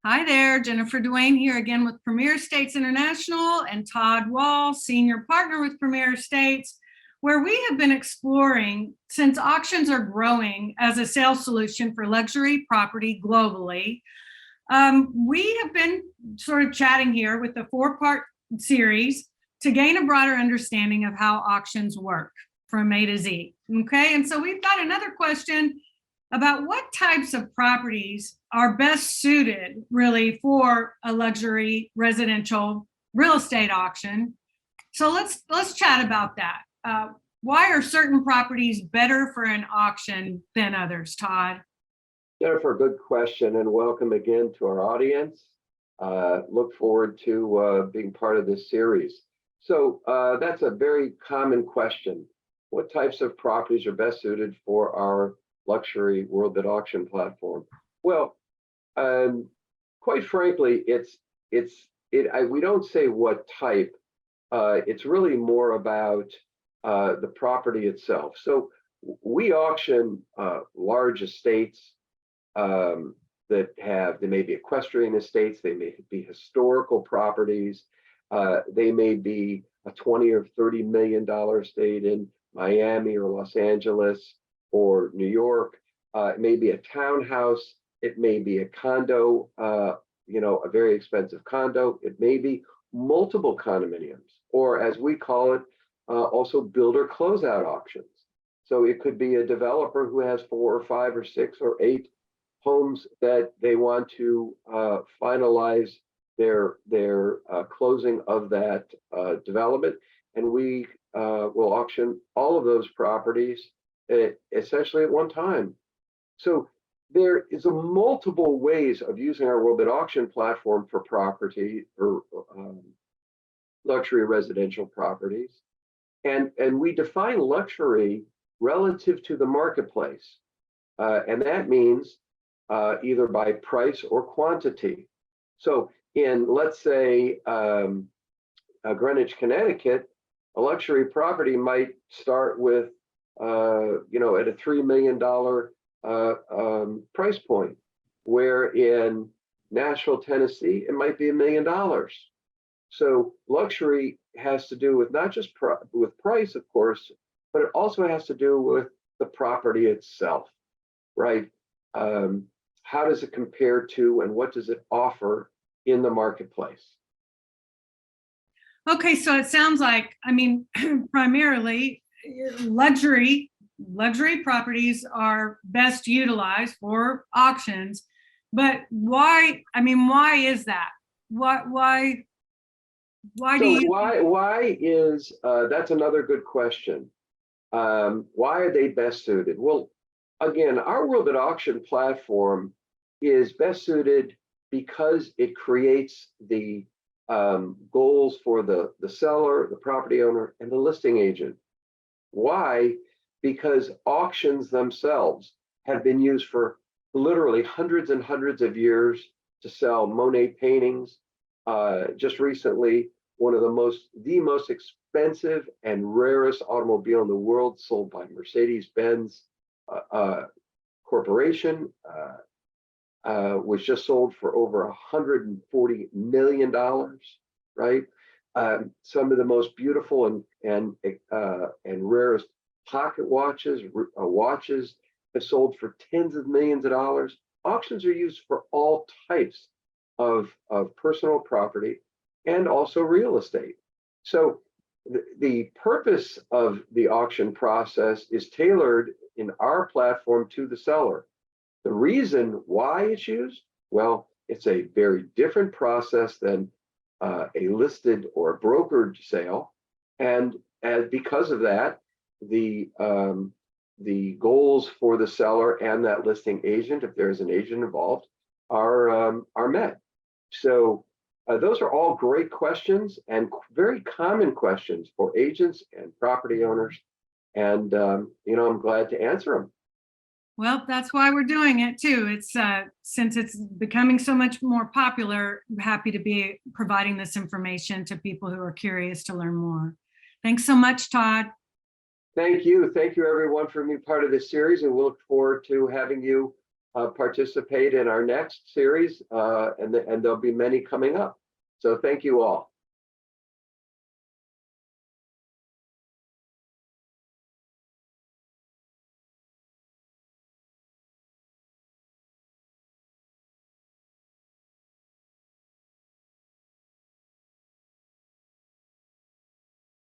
Hi there, Jennifer Duane here again with Premier Estates International and Todd Wohl, Senior Partner with Premier Estates, where we have been exploring, since auctions are growing as a sales solution for luxury property globally, we have been sort of chatting here with the four-part series to gain a broader understanding of how auctions work from A to Z. Okay, and so we've got another question about what types of properties are best suited really for a luxury residential real estate auction. So let's chat about that. Why are certain properties better for an auction than others, Todd? Jennifer, good question, and welcome again to our audience. Look forward to being part of this series. So that's a very common question. What types of properties are best suited for our luxury world bid auction platform? Well, quite frankly, we don't say what type. It's really more about the property itself. So we auction large estates that they may be equestrian estates, they may be historical properties, they may be a 20 or $30 million estate in Miami or Los Angeles or New York. It may be a townhouse, it may be a condo, a very expensive condo. It may be multiple condominiums, or as we call it, also builder closeout auctions. So it could be a developer who has 4 or 5 or 6 or 8 homes that they want to finalize their closing of that development, and we will auction all of those properties essentially at one time. So there is multiple ways of using our world bid auction platform for property or luxury residential properties, and we define luxury relative to the marketplace, and that means either by price or quantity. So in, let's say, Greenwich, Connecticut, a luxury property might start with at a $3 million price point, where in Nashville, Tennessee, it might be $1 million. So luxury has to do with not just with price, of course, but it also has to do with the property itself, right? How does it compare to, and what does it offer in the marketplace? Okay, so it sounds like, primarily luxury properties are best utilized for auctions, but why? Why is that? Why is that's another good question. Why are they best suited? Well, again, our world bid auction platform is best suited because it creates the goals for the seller, the property owner, and the listing agent. Why? Because auctions themselves have been used for literally hundreds and hundreds of years to sell Monet paintings. Just recently, one of the most expensive and rarest automobile in the world, sold by Mercedes-Benz Corporation, was just sold for over $140 million, right? Some of the most beautiful and rarest pocket watches have sold for tens of millions of dollars. Auctions are used for all types of personal property and also real estate. So the purpose of the auction process is tailored in our platform to the seller. The reason why it's used, well, it's a very different process than a listed or a brokered sale, and because of that, the goals for the seller and that listing agent, if there's an agent involved, are met. So those are all great questions and very common questions for agents and property owners, and I'm glad to answer them. Well, that's why we're doing it too. It's since it's becoming so much more popular, I'm happy to be providing this information to people who are curious to learn more. Thanks so much, Todd. Thank you. Thank you, everyone, for being part of this series, and we'll look forward to having you participate in our next series, and there'll be many coming up. So thank you all.